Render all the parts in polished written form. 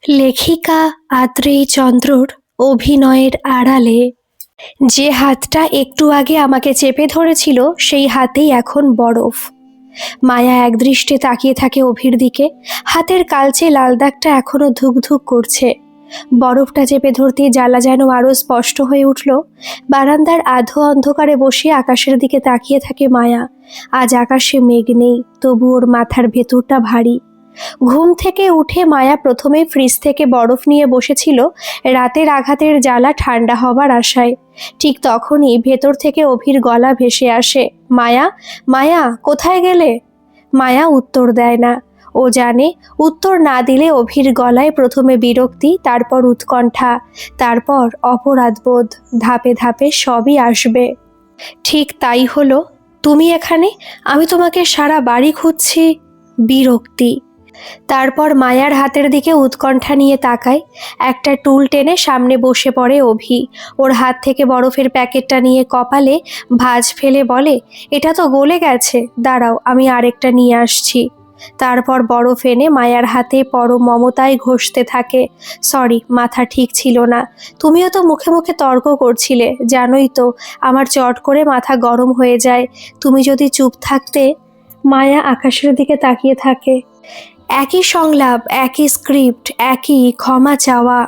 লেখিকা আত্রেয়ী চন্দ্রর অভিনয়ের আড়ালে যে হাতটা একটু আগে আমাকে চেপে ধরেছিল সেই হাতেই এখন বরফ। মায়া একদৃষ্টে তাকিয়ে থাকে অভির দিকে। হাতের কালচে লাল দাগটা এখনো ধুকধুক করছে। বরফটা চেপে ধরতেই জ্বালা যেন আরো স্পষ্ট হয়ে উঠল। বারান্দার আধো অন্ধকারে বসে আকাশের দিকে তাকিয়ে থাকে মায়া। আজ আকাশে মেঘ নেই, তবু ওর মাথার ভেতরটা ভারী। ঘুম থেকে উঠে মায়া প্রথমে ফ্রিজ থেকে বরফ নিয়ে বসেছিল রাতের আঘাতের জ্বালা ঠান্ডা হবার আশায়। ঠিক তখনই ভেতর থেকে অভির গলা ভেসে আসে, মায়া, মায়া, কোথায় গেলে? মায়া উত্তর দেয় না। ও জানে উত্তর না দিলে অভির গলায় প্রথমে বিরক্তি, তারপর উৎকণ্ঠা, তারপর অপরাধবোধ, ধাপে ধাপে সবই আসবে। ঠিক তাই হলো। তুমি এখানে, আমি তোমাকে সারা বাড়ি খুঁজছি। বিরক্তি। তারপর মায়ার হাতের দিকে উৎকণ্ঠা নিয়ে তাকায়। একটা টুল টেনে সামনে বসে পড়ে অভি। ওর হাত থেকে বরফের প্যাকেটটা নিয়ে কপালে ভাঁজ ফেলে বলে, এটা তো গলে গেছে, দাঁড়াও আমি আরেকটা নিয়ে আসছি। তারপর বরফ এনে মায়ার হাতে পরম মমতায় ঘষতে থাকে। সরি, মাথা ঠিক ছিল না। তুমিও তো মুখে মুখে তর্ক করছিলে, জানোই তো আমার চট করে মাথা গরম হয়ে যায়। তুমি যদি চুপ থাকতে। মায়া আকাশের দিকে তাকিয়ে থাকে। একই সংলাপ, একই স্ক্রিপ্ট, একই ক্ষমা চাওয়া।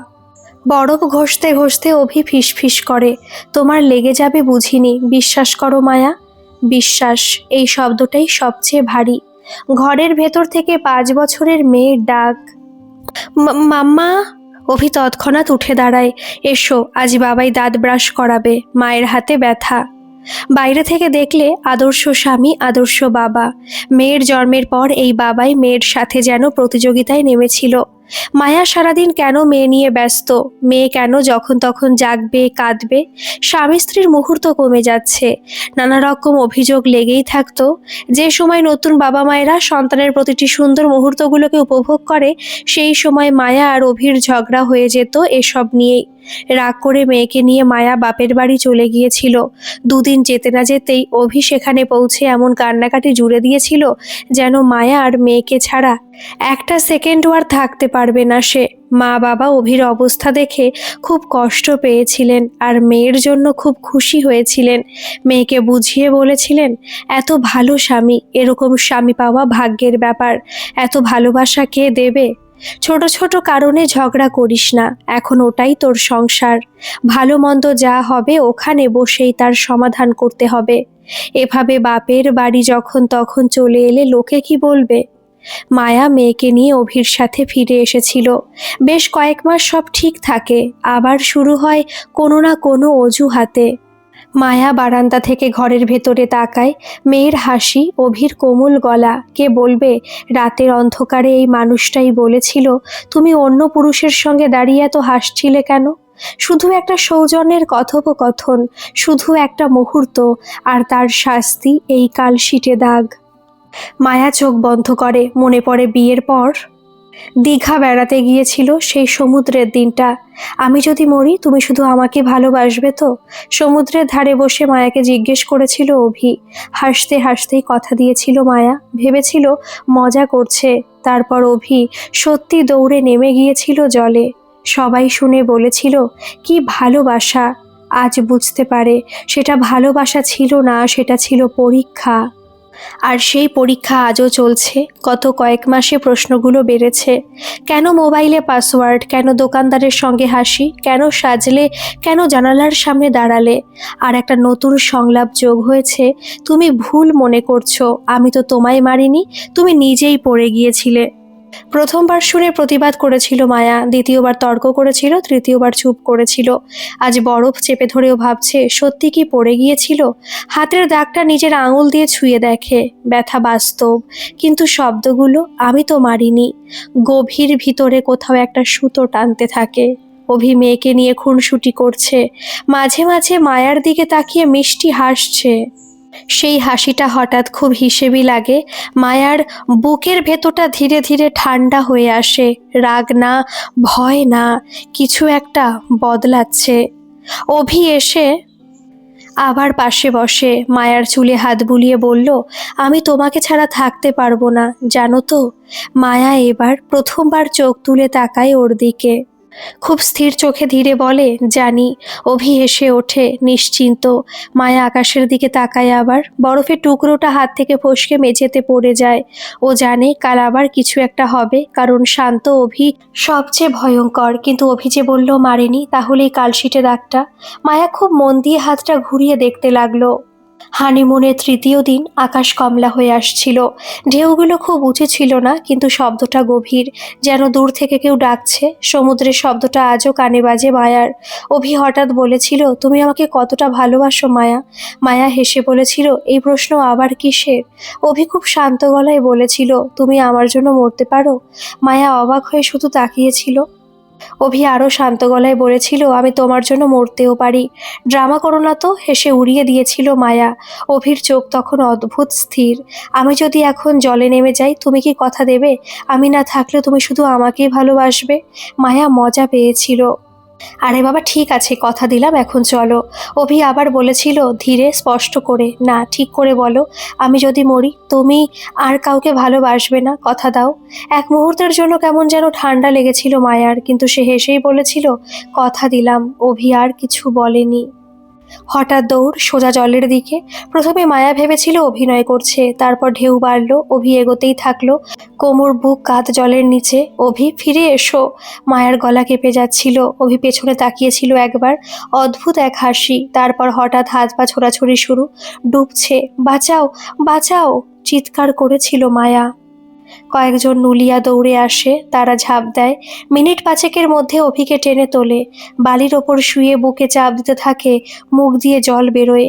বরফ ঘষতে ঘষতে অভি ফিসফিস করে, তোমার লেগে যাবে বুঝিনি, বিশ্বাস করো মায়া। বিশ্বাস, এই শব্দটাই সবচেয়ে ভারী। ঘরের ভেতর থেকে 5 বছরের মেয়ের ডাক। মাম্মা। অভি তৎক্ষণাৎ উঠে দাঁড়ায়। এসো, আজ বাবাই দাঁত ব্রাশ করাবে, মায়ের হাতে ব্যথা। বাইরে থেকে দেখলে আদর্শ স্বামী, আদর্শ বাবা। মেয়ের জন্মের পর এই বাবাই মেয়ের সাথে যেন প্রতিযোগিতায় নেমেছিল। মায়া সারাদিন কেন মেয়ে নিয়ে ব্যস্ত, মেয়ে কেন যখন তখন জাগবে, কাঁদবে। স্বামী স্ত্রীর মুহূর্ত কমে যাচ্ছে, নানা রকম অভিযোগ লেগেই থাকতো। যে সময় নতুন বাবা মায়েরা সন্তানের প্রতিটি সুন্দর মুহূর্তগুলোকে উপভোগ করে, সেই সময় মায়া আর অভির ঝগড়া হয়ে যেত এসব নিয়েই। রাগ করে মেয়েকে নিয়ে মায়া বাপের বাড়ি চলে গিয়েছিল। দুদিন যেতে না যেতেই অভি সেখানে পৌঁছে এমন কান্নাকাটি জুড়ে দিয়েছিল যেন মায়া আর মেয়েকে ছাড়া একটা সেকেন্ডও আর থাকতে পারবে না সে। মা বাবা অভির অবস্থা দেখে খুব কষ্ট পেয়েছিলেন আর মেয়ের জন্য খুব খুশি হয়েছিলেন। মেয়েকে বুঝিয়ে বলেছিলেন, এত ভালো স্বামী, এরকম স্বামী পাওয়া ভাগ্যের ব্যাপার। এত ভালোবাসা কে দেবে? ছোট ছোট কারণে ঝগড়া করিস না, এখন ওটাই তোর সংসার। ভালো মন্দ যা হবে ওখানে বসেই তার সমাধান করতে হবে। এভাবে বাপের বাড়ি যখন তখন চলে এলে লোকে কি বলবে? মায়া মেয়েকে নিয়ে অভির সাথে ফিরে এসেছিল। বেশ কয়েক মাস সব ঠিক থাকে, আবার শুরু হয় কোনো না কোনো অজুহাতে। মায়া বারান্দা থেকে ঘরের ভেতরে তাকায়। মেয়ের হাসি, অভির কোমল গলা। কে বলবে রাতের অন্ধকারে এই মানুষটাই বলেছিল, তুমি অন্য পুরুষের সঙ্গে দাঁড়িয়ে এত হাসছিলে কেন? শুধু একটা সৌজন্যের কথোপকথন, শুধু একটা মুহূর্ত, আর তার শাস্তি এই কালশিটে দাগ। মায়া চোখ বন্ধ করে। মনে পড়ে বিয়ের পর দীঘা বেড়াতে গিয়েছিল সেই সমুদ্রের দিনটা। আমি যদি মরি তুমি শুধু আমাকে ভালোবাসবে তো? সমুদ্রের ধারে বসে মায়াকে জিজ্ঞেস করেছিল অভি। হাসতে হাসতেই কথা দিয়েছিল মায়া, ভেবেছিল মজা করছে। তারপর অভি সত্যি দৌড়ে নেমে গিয়েছিল জলে। সবাই শুনে বলেছিল, কি ভালোবাসা। আজ বুঝতে পারে সেটা ভালোবাসা ছিল না, সেটা ছিল পরীক্ষা। আর সেই পরীক্ষা আজও চলছে। গত কয়েক মাসে প্রশ্নগুলো বেড়েছে। কেন মোবাইলে পাসওয়ার্ড, কেন দোকানদারের সঙ্গে হাসি, কেন সাজলে, কেন জানালার সামনে দাঁড়ালে? আর একটা নতুন সংলাপ যোগ হয়েছে, তুমি ভুল মনে করছো, আমি তো তোমায় মারিনি, তুমি নিজেই পড়ে গিয়েছিলে। প্রথমবার শুনে প্রতিবাদ করেছিল মায়া, দ্বিতীয়বার তর্ক করেছিল, তৃতীয়বার চুপ করেছিল। আজ বরফ চেপে ধরেও ভাবছে, সত্যি কি পড়ে গিয়েছিল? হাতের দাগটা নিজের আঙুল দিয়ে ছুঁয়ে দেখে, ব্যথা বাস্তব, কিন্তু শব্দগুলো আমি তো মারিনি। গভীর ভিতরে কোথাও একটা সুতো টানতে থাকে। অভি মেয়েকে নিয়ে খুনসুটি করছে, মাঝে মাঝে মায়ার দিকে তাকিয়ে মিষ্টি হাসছে। সেই হাসিটা হঠাৎ খুব হিসেবি লাগে। মায়ার বুকের ভেতরটা ধীরে ধীরে ঠান্ডা হয়ে আসে। রাগ না, ভয় না, কিছু একটা বদলাচ্ছে। অভি এসে আবার পাশে বসে মায়ার চুলে হাত বুলিয়ে বলল, আমি তোমাকে ছাড়া থাকতে পারবো না, জানো তো। মায়া এবার প্রথমবার চোখ তুলে তাকায় ওর দিকে। খুব স্থির চোখে ধীরে বলে, জানি। অভি হেসে ওঠে নিশ্চিন্ত। মায়া আকাশের দিকে তাকায়, আবার বরফের টুকরোটা হাত থেকে ফসকে মেঝেতে পড়ে যায়। ও জানে কাল আবার কিছু একটা হবে, কারণ শান্ত অভি সবচেয়ে ভয়ঙ্কর। কিন্তু অভি যে বলল মারেনি, তাহলে এই কালশিটে দাগটা। মায়া খুব মন দিয়ে হাতটা ঘুরিয়ে দেখতে লাগলো। হানিমুনের তৃতীয় দিন আকাশ কমলা হয়ে আসছিল। ঢেউগুলো খুব উঁচু ছিল না, কিন্তু শব্দটা গভীর, যেন দূর থেকে কেউ ডাকছে। সমুদ্রের শব্দটা আজও কানে বাজে মায়ার। অভি হঠাৎ বলেছিল, তুমি আমাকে কতটা ভালোবাসো মায়া? মায়া হেসে বলেছিল, এই প্রশ্ন আবার কিসের? অভি খুব শান্ত গলায় বলেছিল, তুমি আমার জন্য মরতে পারো। মায়া অবাক হয়ে শুধু তাকিয়েছিল। অভি আরও শান্ত গলায় বলেছিল, আমি তোমার জন্য মরতেও পারি। ড্রামা করো না তো, হেসে উড়িয়ে দিয়েছিল মায়া। অভির চোখ তখন অদ্ভুত স্থির। আমি যদি এখন জলে নেমে যাই, তুমি কি কথা দেবে? আমি না থাকলে তুমি শুধু আমাকেই ভালোবাসবে? মায়া মজা পেয়েছিল। আরে বাবা ঠিক আছে, কথা দিলাম, এখন চলো। অভি আবার বলেছিল ধীরে স্পষ্ট করে, না ঠিক করে বলো, আমি যদি মরি তুমি আর কাউকে ভালোবাসবে না, কথা দাও। এক মুহূর্তের জন্য কেমন যেন ঠান্ডা লেগেছিল মায়ার, কিন্তু সে হেসেই বলেছিল, কথা দিলাম। অভি আর কিছু বলেনি। হঠাৎ দৌড় সোজা জলের দিকে। প্রথমে মায়া ভেবেছিল অভিনয় করছে, তারপর ঢেউ বাড়লো, অভি এগোতেই থাকলো। কোমর বুক কাঁধ জলের নিচে। অভি ফিরে এসো। মায়ার গলা কেঁপে যাচ্ছিল। অভি পেছনে তাকিয়েছিল একবার, অদ্ভুত এক হাসি, তারপর হঠাৎ হাত পা ছোড়াছুড়ি শুরু। ডুবছে, বাঁচাও, বাঁচাও, চিৎকার করেছিল মায়া। কয়েকজন নুলিয়া দৌড়ে আসে, তারা ঝাঁপ দেয়। মিনিট পাঁচেকের মধ্যে অভিকে টেনে তোলে। বালির ওপর শুয়ে বুকে চাপ দিতে থাকে, মুখ দিয়ে জল বেরোয়।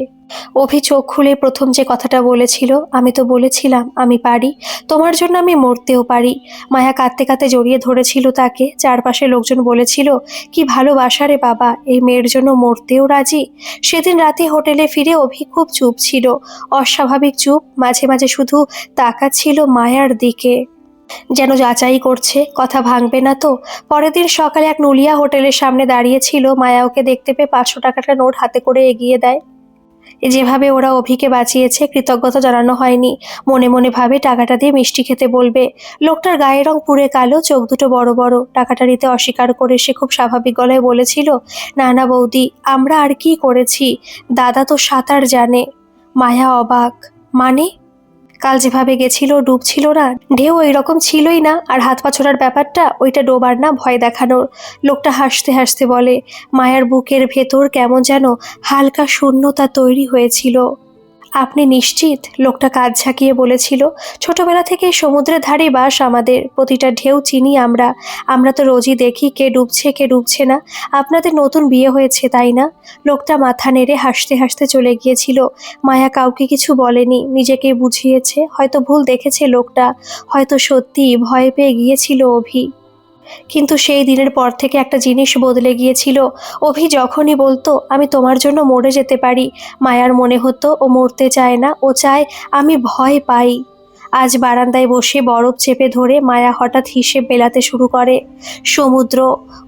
অভি চোখ খুলে প্রথম যে কথাটা বলেছিল, আমি তো বলেছিলাম আমি পারি, তোমার জন্য আমি মরতেও পারি। মায়া কাঁদতে কাঁদতে জড়িয়ে ধরেছিল তাকে। চারপাশে লোকজন বলেছিল, কি ভালোবাসা রে বাবা, এই মেয়ের জন্য মরতেও রাজি। সেদিন রাতে হোটেলে ফিরে অভি খুব চুপ ছিল, অস্বাভাবিক চুপ। মাঝে মাঝে শুধু তাকাচ্ছিল মায়ার দিকে, যেন যাচাই করছে কথা ভাঙবে না তো। পরের দিন সকালে এক নুলিয়া হোটেলের সামনে দাঁড়িয়েছিল। মায়া ওকে দেখতে পেয়ে 500 টাকাটা নোট হাতে করে এগিয়ে দেয়। যেভাবে ওরা অভিকে বাঁচিয়েছে কৃতজ্ঞতা জানানো হয়নি। মনে মনে ভাবে টাকাটা দিয়ে মিষ্টি খেতে বলবে। লোকটার গায়ের রং পুড়ে কালো, চোখ দুটো বড় বড়। টাকাটা নিতে অস্বীকার করে সে খুব স্বাভাবিক গলায় বলেছিল, না না বৌদি, আমরা আর কি করেছি, দাদা তো সাঁতার জানে। মায়া অবাক, মানে? কাল যেভাবে গেছিল ডুবছিল না, ঢেউ ওই রকম ছিলই না, আর হাত পা ছোড়ার ব্যাপারটা ওইটা ডোবার না, ভয় দেখানোর। লোকটা হাসতে হাসতে বলে। মায়ার বুকের ভেতর কেমন যেন হালকা শূন্যতা তৈরি হয়েছিল। আপনি নিশ্চিত? লোকটা কাঁধ ঝাঁকিয়ে বলেছিল, ছোটবেলা থেকে সমুদ্রের ধারে বাস আমাদের, প্রতিটা ঢেউ চিনি আমরা। আমরা তো রোজই দেখি কে ডুবছে কে ডুবছে না। আপনাদের নতুন বিয়ে হয়েছে তাই না? লোকটা মাথা নেড়ে হাসতে হাসতে চলে গিয়েছিল। মায়া কাউকে কিছু বলেনি, নিজেকে বুঝিয়েছে হয়তো ভুল দেখেছে লোকটা, হয়তো সত্যি ভয় পেয়ে গিয়েছিল অভি। কিন্তু সেই দিনের পর থেকে একটা জিনিস বদলে গিয়েছিল। অভি যখনই বলতো আমি তোমার জন্য মরে যেতে পারি, মায়ার মনে হতো ও মরতে চায় না, ও চায় আমি ভয় পাই। আজ বারান্দায় বসে বরফ চেপে ধরে মায়া হঠাৎ হিসেব মেলাতে শুরু করে। সমুদ্র,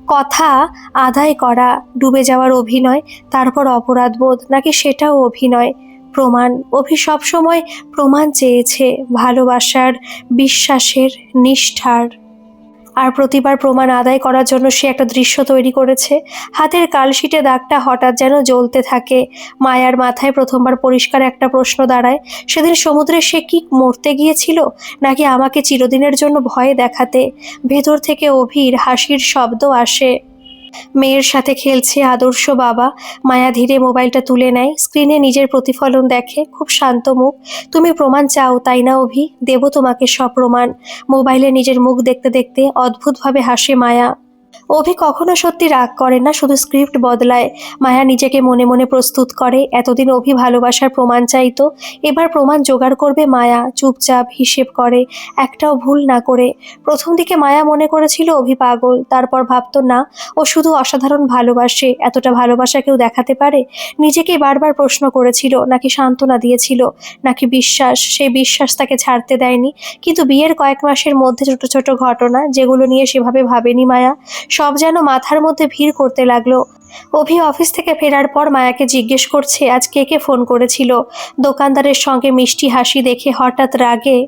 কথা আদায় করা, ডুবে যাওয়ার অভিনয়, তারপর অপরাধবোধ, নাকি সেটাও অভিনয়? প্রমাণ। অভি সবসময় প্রমাণ চেয়েছে, ভালোবাসার, বিশ্বাসের, নিষ্ঠার। আর প্রতিবার প্রমাণ আদায় করার জন্য সে একটা দৃশ্য তৈরি করেছে। হাতের কালশিটে দাগটা হঠাৎ যেন জ্বলতে থাকে। মায়ার মাথায় প্রথমবার পরিষ্কার একটা প্রশ্ন দাঁড়ায়, সেদিন সমুদ্রে সে কি মরতে গিয়েছিল, নাকি আমাকে চিরদিনের জন্য ভয় দেখাতে? ভেতর থেকে অভির হাসির শব্দ আসে। মেয়ের সাথে খেলছে আদর্শ বাবা। মায়া ধীরে মোবাইলটা তুলে নেয়, স্ক্রিনে নিজের প্রতিফলন দেখে, খুব শান্ত মুখ। তুমি প্রমাণ চাও তাই না অভি? দেব তোমাকে সব প্রমাণ। মোবাইলে নিজের মুখ দেখতে দেখতে অদ্ভুতভাবে হাসে মায়া। অভি কখনো সত্যি রাগ করে না, শুধু স্ক্রিপ্ট বদলায়। মায়া নিজেকে মনে মনে প্রস্তুত করে, এতদিন অভি ভালোবাসার প্রমাণ চাইতো, এবার প্রমাণ জোগাড় করবে মায়া। চুপচাপ হিসেব করে, একটাও ভুল না করে। প্রথম দিকে মায়া মনে করেছিল অভি পাগল, তারপর ভাবতো না, ও শুধু অসাধারণ ভালোবাসে। এতটা ভালোবাসা কেউ দেখাতে পারে? নিজেকে বারবার প্রশ্ন করেছিল, নাকি সান্ত্বনা দিয়েছিল, নাকি বিশ্বাস? সেই বিশ্বাস তাকে ছাড়তে দেয়নি। কিন্তু বিয়ের কয়েক মাসের মধ্যে ছোট ছোট ঘটনা, যেগুলো নিয়ে সেভাবে ভাবেনি মায়া, সব যেন মাথার মধ্যে ভিড় করতে লাগলো। অভি অফিস থেকে ফেরার পর মায়াকে জিজ্ঞেস করছে আজ কে কে ফোন করেছিল। দোকানদারের সঙ্গে মিষ্টি হাসি দেখে হঠাৎ রাগে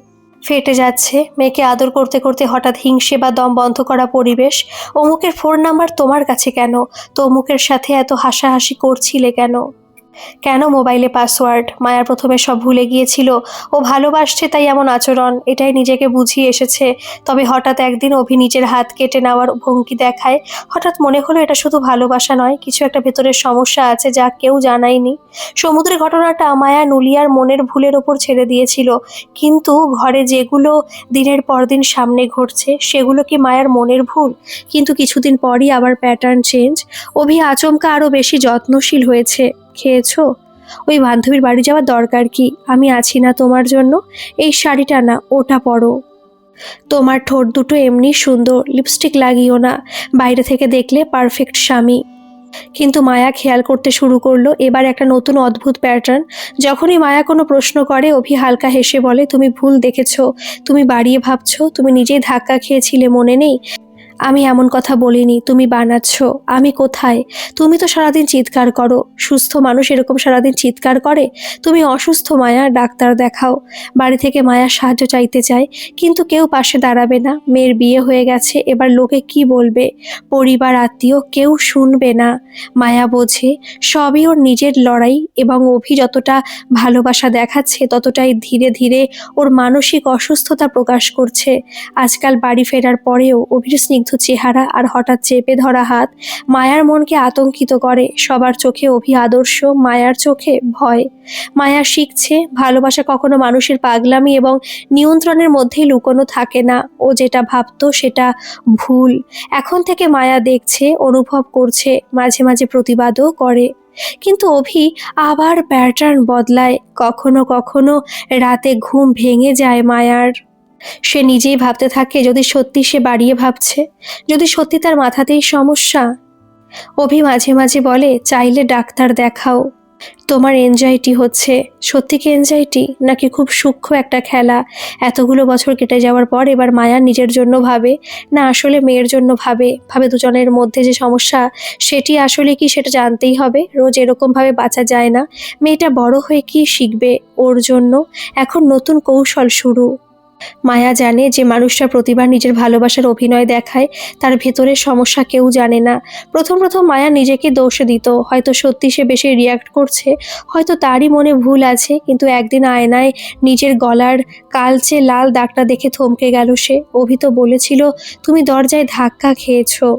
ফেটে যাচ্ছে। মেয়েকে আদর করতে করতে হঠাৎ হিংসে বা দম বন্ধ করা পরিবেশ। অমুকের ফোন নাম্বার তোমার কাছে কেন? তো অমুকের সাথে এত হাসাহাসি করছিলে কেন? কেন মোবাইলে পাসওয়ার্ড? মায়ার প্রথমে সব ভুলে গিয়েছিল। ও ভালোবাসছে তাই এমন আচরণ, এটাই নিজেকে বুঝিয়ে এসেছে। তবে হঠাৎ একদিন অভি নিজের হাত কেটে নেওয়ার ভঙ্গি দেখায়। হঠাৎ মনে হলো এটা শুধু ভালোবাসা নয়, কিছু একটা ভেতরের সমস্যা আছে যা কেউ জানায়নি। সমুদ্রের ঘটনাটা মায়া নুলিয়ার মনের ভুলের ওপর ছেড়ে দিয়েছিল, কিন্তু ঘরে যেগুলো দিনের পর দিন সামনে ঘটছে সেগুলো কি মায়ার মনের ভুল? কিন্তু কিছুদিন পরই আবার প্যাটার্ন চেঞ্জ। অভি আচমকা আরো বেশি যত্নশীল হয়েছে। খেয়েছো? ওই বান্ধবীর বাড়ি যাওয়ার দরকার কি? আমি আছি না তোমার জন্য? এই শাড়িটা না, ওটা পরো। তোমার ঠোঁট দুটো এমনি সুন্দর, লিপস্টিক লাগিও না, বাইরে থেকে দেখলে পারফেক্ট স্বামী। কিন্তু মায়া খেয়াল করতে শুরু করলো এবার একটা নতুন অদ্ভুত প্যাটার্ন। যখনই মায়া কোনো প্রশ্ন করে অভি হালকা হেসে বলে তুমি ভুল দেখেছো, তুমি বাড়িয়ে ভাবছো, তুমি নিজেই ধাক্কা খেয়েছিলে মনে নেই? আমি এমন কথা বলিনি, তুমি বানাচ্ছ। আমি কোথায়? তুমি তো সারাদিন চিৎকার করো। সুস্থ মানুষ এরকম সারাদিন চিৎকার করে? তুমি অসুস্থ মায়া, ডাক্তার দেখাও। বাড়ি থেকে মায়া সাহায্য চাইতে চায়, কিন্তু কেউ পাশে দাঁড়াবে না। মেয়ের বিয়ে হয়ে গেছে, এবার লোকে কি বলবে? পরিবার আত্মীয় কেউ শুনবে না। মায়া বোঝে সবই ওর নিজের লড়াই, এবং অভি যতটা ভালোবাসা দেখাচ্ছে ততটাই ধীরে ধীরে ওর মানসিক অসুস্থতা প্রকাশ করছে। আজকাল বাড়ি ফেরার পরেও অভির স্নিগ্ধ চেহারা আর হঠাৎ চেপে ধরা হাত মায়ার মনকে আতঙ্কিত করে। সবার চোখে অভি আদর্শ, মায়ার চোখে ভয়। মায়া শিখছে ভালোবাসা কখনো মানুষের পাগলামি এবং নিয়ন্ত্রণের মধ্যেই লুকোনো থাকে না। ও যেটা ভাবতো সেটা ভুল। এখন থেকে মায়া দেখছে, অনুভব করছে, মাঝে মাঝে প্রতিবাদও করে। কিন্তু অভি আবার প্যাটার্ন বদলায়। কখনো কখনো রাতে ঘুম ভেঙে যায় মায়ার। সে নিজেই ভাবতে থাকে যদি সত্যি সে বাড়িয়ে ভাবছে, যদি সত্যি তার মাথাতেই সমস্যা। অভি মাঝে মাঝে বলে চাইলে ডাক্তার দেখাও। তোমার এনজাইটি হচ্ছে। সত্যি কি এনজাইটি, নাকি খুব সূক্ষ্ম একটা খেলা? এতগুলো বছর কেটে যাওয়ার পর এবার মায়া নিজের জন্য ভাবে, না আসলে মেয়ের জন্য ভাবে। ভাবে দুজনের মধ্যে যে সমস্যা সেটি আসলে কি সেটা জানতেই হবে। রোজ এরকম ভাবে বাঁচা যায় না। মেয়েটা বড় হয়ে কি শিখবে ওর জন্য? এখন নতুন কৌশল শুরু। মায়া জানে যে মানুষটা প্রতিবার নিজের ভালোবাসার অভিনয় দেখায়, তার ভেতরের সমস্যা কেউ জানে না। প্রথম প্রথম মায়া নিজেকে দোষ দিত, হয়তো সত্যি সে বেশি রিয়াক্ট করছে, হয়তো তারই মনে ভুল আছে। কিন্তু একদিন আয়নায় নিজের গলার কালচে লাল দাগটা দেখে থমকে গেল সে। অভি তো বলেছিল তুমি দরজায় ধাক্কা খেয়েছো।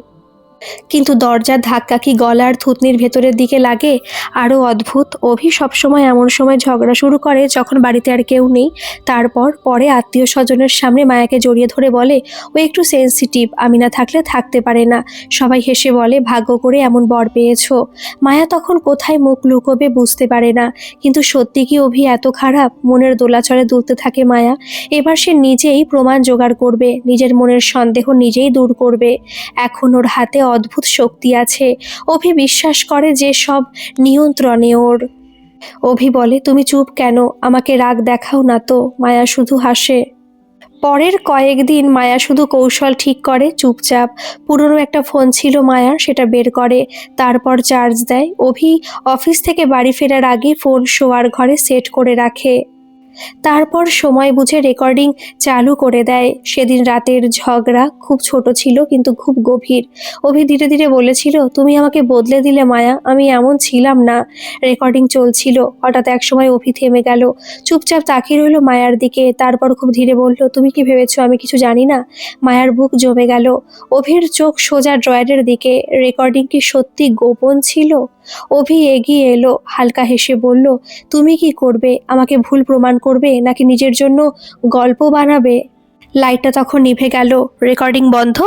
কিন্তু দরজার ধাক্কা কি গলার থুতনির ভেতরের দিকে লাগে? আরও অদ্ভুত, অভি সবসময় এমন সময় ঝগড়া শুরু করে যখন বাড়িতে আর কেউ নেই। তারপর পরে আত্মীয় স্বজনের সামনে মায়াকে জড়িয়ে ধরে বলে ও একটু সেনসিটিভ, আমি না থাকলে থাকতে পারে না। সবাই হেসে বলে ভাগ্য করে এমন বর পেয়েছো। মায়া তখন কোথায় মুখ লুকোবে বুঝতে পারে না। কিন্তু সত্যি কি অভি এত খারাপ? মনের দোলাচলে দুলতে থাকে মায়া। এবার সে নিজেই প্রমাণ জোগাড় করবে, নিজের মনের সন্দেহ নিজেই দূর করবে। এখন ওর হাতে অদ্ভুত শক্তি আছে। অভি বিশ্বাস করে যে সব নিয়ন্ত্রণে ওর। অভি বলে তুমি চুপ কেন, আমাকে রাগ দেখাও না তো। মায়া শুধু হাসে। পরের কয়েকদিন মায়া শুধু কৌশল ঠিক করে, চুপচাপ। পুরনো একটা ফোন ছিল মায়ার, সেটা বের করে, তারপর চার্জ দেয়। অভি অফিস থেকে বাড়ি ফেরার আগে ফোন শোয়ার ঘরে সেট করে রাখে। তারপর সময় বুঝে রেকর্ডিং চালু করে দেয়। সেদিন রাতের ঝগড়া খুব ছোট ছিল কিন্তু খুব গভীর। অভি ধীরে ধীরে বলেছিল তুমি আমাকে বদলে দিলে মায়া, আমি এমন ছিলাম না। রেকর্ডিং চলছিল, হঠাৎ একসময় অভি থেমে গেল, চুপচাপ তাকিয়ে রইল মায়ার দিকে। তারপর খুব ধীরে বলল তুমি কি ভেবেছো আমি কিছু জানি না? মায়ার বুক জমে গেল। অভির চোখ সোজা ড্রয়ারের দিকে। রেকর্ডিং কি সত্যি গোপন ছিল? অভি এগিয়ে এলো, হালকা হেসে বলল তুমি কি করবে? আমাকে ভুল প্রমাণ করবে, নাকি নিজের জন্য গল্প বানাবে? লাইটটা তখন নিভে গেল। রেকর্ডিং বন্ধ।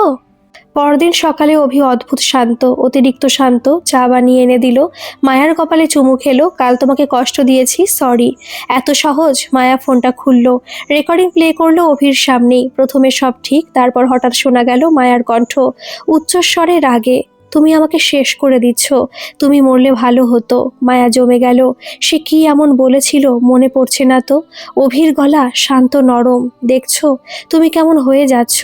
পরদিন সকালে অভি অদ্ভুত শান্ত, অতিরিক্ত শান্ত। চা বানিয়ে এনে দিল। মায়ার কপালে চুমু খেলো। কাল তোমাকে কষ্ট দিয়েছি, সরি। এত সহজ? মায়া ফোনটা খুললো, রেকর্ডিং প্লে করলো অভির সামনেই। প্রথমে সব ঠিক, তারপর হঠাৎ শোনা গেল মায়ার কণ্ঠ, উচ্চস্বরে রাগে। তুমি আমাকে শেষ করে দিচ্ছ। তুমি মরলে ভালো হতো। মায়া জমে গেল। সে কি এমন বলেছিল মনে পড়ছে না তো। অভির গলা শান্ত নরম। দেখছো তুমি কেমন হয়ে যাচ্ছ।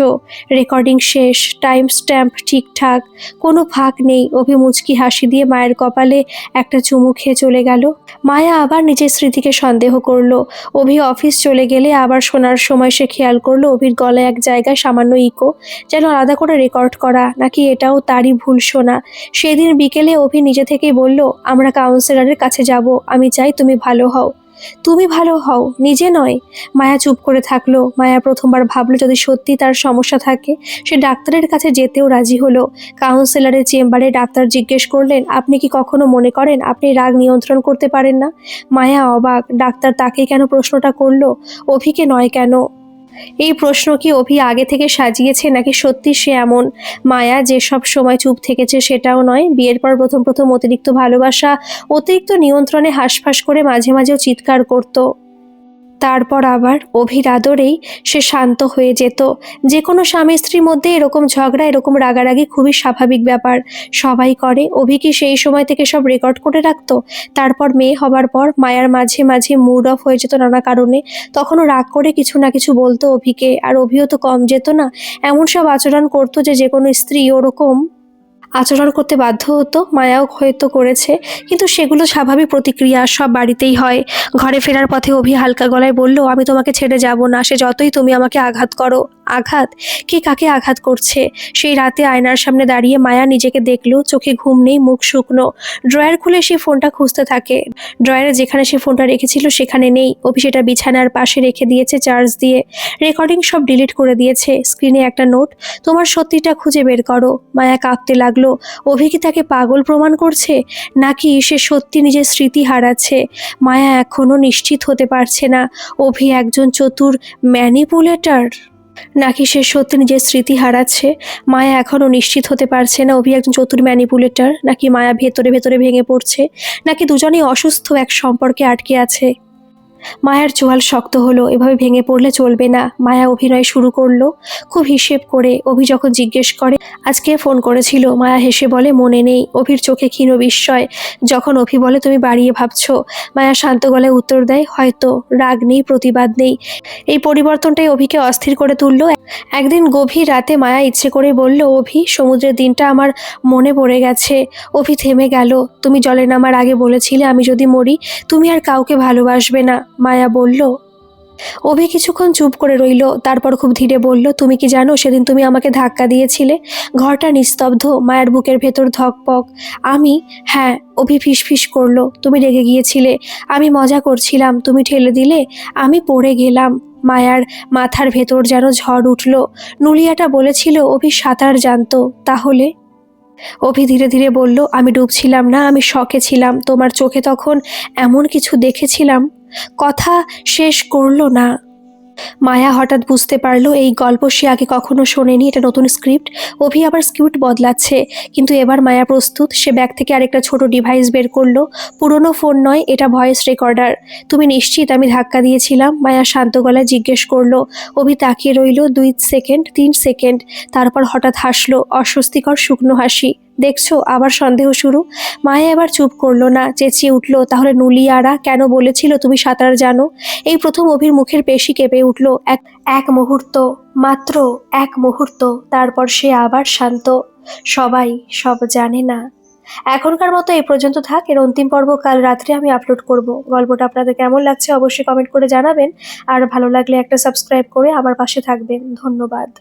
রেকর্ডিং শেষ, টাইম স্ট্যাম্প ঠিকঠাক, কোনো ফাঁক নেই। অভি মুচকি হাসি দিয়ে মায়ের কপালে একটা চুমু খেয়ে চলে গেল। মায়া আবার নিজের স্মৃতিকে সন্দেহ করলো। অভি অফিস চলে গেলে আবার শোনার সময় সে খেয়াল করলো অভির গলায় এক জায়গায় সামান্য ইকো, যেন আলাদা করে রেকর্ড করা, নাকি এটাও তারই ভুল শোনা। সেদিন বিকেলে অভি নিজে থেকেই বলল, আমরা কাউন্সিলরের কাছে যাব, আমি চাই তুমি ভালো হও। তুমি ভালো হও, নিজে নয়। মায়া চুপ করে থাকলো। মায়া প্রথমবার ভাবলো যদি সত্যি তার সমস্যা থাকে সে ডাক্তারের কাছে যেতেও রাজি হলো। কাউন্সিলরের চেম্বারে ডাক্তার জিজ্ঞেস করলেন, আপনি কি কখনো মনে করেন আপনি রাগ নিয়ন্ত্রণ করতে পারেন না? মায়া অবাক, ডাক্তার তাকে কেন প্রশ্নটা করলো, অভিকে নয় কেন? এই প্রশ্ন কি অভি আগে থেকে সাজিয়েছে, নাকি সত্যি সে এমন? মায়া যে সব সময় চুপ থেকেছে সেটাও নয়। বিয়ের পর প্রথম প্রথম অতিরিক্ত ভালোবাসা, অতিরিক্ত নিয়ন্ত্রণে হাঁসফাঁস করে মাঝে মাঝেও চিৎকার করত। তারপর আবার অভির আদরেই সে শান্ত হয়ে যেত। যে কোনো স্বামী স্ত্রীর মধ্যে এরকম ঝগড়া, এরকম রাগারাগি খুবই স্বাভাবিক ব্যাপার, সবাই করে। অভি কি সেই সময় থেকে সব রেকর্ড করে রাখতো? তারপর মেয়ে হবার পর মায়ার মাঝে মাঝে মুড অফ হয়ে যেত নানা কারণে, তখনও রাগ করে কিছু না কিছু বলতো অভিকে, আর অভিও তো কম যেত না। এমন সব আচরণ করতো যে কোনো স্ত্রী ওরকম আচরণ করতে বাধ্য হতো। মায়াও হয়তো করেছে, কিন্তু সেগুলো স্বাভাবিক প্রতিক্রিয়া, সব বাড়িতেই হয়। ঘরে ফেরার পথে অভি হালকা গলায় বলল, আমি তোমাকে ছেড়ে যাব না, সে যতই তুমি আমাকে আঘাত করো। আঘাত? কে কাকে আঘাত করছে? সেই রাতে আয়নার সামনে দাঁড়িয়ে মায়া নিজেকে দেখলো, চোখে ঘুম নেই, মুখ শুকনো। ড্রয়ার খুলে সে ফোনটা খুঁজতে থাকে। ড্রয়ারে যেখানে সে ফোনটা রেখেছিল সেখানে নেই। অভি সেটা বিছানার পাশে রেখে দিয়েছে চার্জ দিয়ে। রেকর্ডিং সব ডিলিট করে দিয়েছে। স্ক্রিনে একটা নোট, তোমার সত্যিটা খুঁজে বের করো। মায়া কাঁপতে লাগলো। অভি কি তাকে পাগল প্রমাণ করছে, নাকি সে সত্যি নিজের স্মৃতি হারাচ্ছে? মায়া এখনো নিশ্চিত হতে পারছে না। অভি একজন চতুর ম্যানিপুলেটর, নাকি সে সত্যি নিজের স্মৃতি হারাচ্ছে? মায়া এখনো নিশ্চিত হতে পারছে না অভি একজন চতুর ম্যানিপুলেটর, নাকি মায়া ভেতরে ভেতরে ভেঙে পড়ছে, নাকি দুজনেই অসুস্থ এক সম্পর্কে আটকে আছে। মায়ার চোয়াল শক্ত হলো। এভাবে ভেঙে পড়লে চলবে না। মায়া অভিনয় শুরু করলো, খুব হিসেব করে। অভি যখন জিজ্ঞেস করে আজকে ফোন করেছিল, মায়া হেসে বলে মনে নেই। অভির চোখে ক্ষীণ বিস্ময়। যখন অভি বলে তুমি বাড়িয়ে ভাবছো, মায়া শান্ত গলায় উত্তর দেয়, হয়তো। রাগ নেই, প্রতিবাদ নেই। এই পরিবর্তনটাই অভিকে অস্থির করে তুললো। একদিন গভীর রাতে মায়া ইচ্ছে করে বলল, অভি, সমুদ্রের দিনটা আমার মনে পড়ে গেছে। অভি থেমে গেল। তুমি জলে নামার আগে বলেছিলে আমি যদি মরি তুমি আর কাউকে ভালোবাসবে না। মায়া বলল। অভি কিছুক্ষণ চুপ করে রইল, তারপর খুব ধীরে বলল, তুমি কি জানো সেদিন তুমি আমাকে ধাক্কা দিয়েছিলে? ঘরটা নিস্তব্ধ, মায়ের বুকের ভেতর ধকপক। আমি? হ্যাঁ। অভি ফিসফিস করলো, তুমি রেগে গিয়েছিলে, আমি মজা করছিলাম, তুমি ঠেলে দিলে, আমি পড়ে গেলাম। মায়ার মাথার ভেতর যেন ঝড় উঠল। নুলিয়াটা বলেছিল অভি সাঁতার জানতো, তাহলে? অভি ধীরে ধীরে বলল, আমি ডুবছিলাম না, আমি শকে ছিলাম, তোমার চোখে তখন এমন কিছু দেখেছিলাম। কথা শেষ করলো না। মায়া হঠাৎ বুঝতে পারলো এই গল্প সে আগে কখনো শোনেনি, এটা নতুন স্ক্রিপ্ট। অভি আবার স্ক্রিপ্ট বদলাচ্ছে, কিন্তু এবার মায়া প্রস্তুত। সে ব্যাগ থেকে আরেকটা ছোট ডিভাইস বের করলো। পুরনো ফোন নয়, এটা ভয়েস রেকর্ডার। তুমি নিশ্চিত আমি ধাক্কা দিয়েছিলাম? মায়া শান্ত গলায় জিজ্ঞেস করলো। অভি তাকিয়ে রইল 2 সেকেন্ড, 3 সেকেন্ড, তারপর হঠাৎ হাসলো, অস্বস্তিকর শুকনো হাসি। দেখছো, আবার সন্দেহ শুরু। মায়া এবার চুপ করলো না, চেঁচিয়ে উঠলো, তাহলে নুলিয়ারা কেন বলেছিল তুমি সাঁতার জানো? এই প্রথম অভির মুখের পেশি কেঁপে উঠল। এক এক মুহূর্ত, মাত্র এক মুহূর্ত, তারপর সে আবার শান্ত। সবাই সব জানে না। এখনকার মতো এই পর্যন্ত থাক। এর অন্তিম পর্ব কাল রাত্রে আমি আপলোড করব। গল্পটা আপনাদের কেমন লাগছে অবশ্যই কমেন্ট করে জানাবেন, আর ভালো লাগলে একটা সাবস্ক্রাইব করে আমার পাশে থাকবেন। ধন্যবাদ।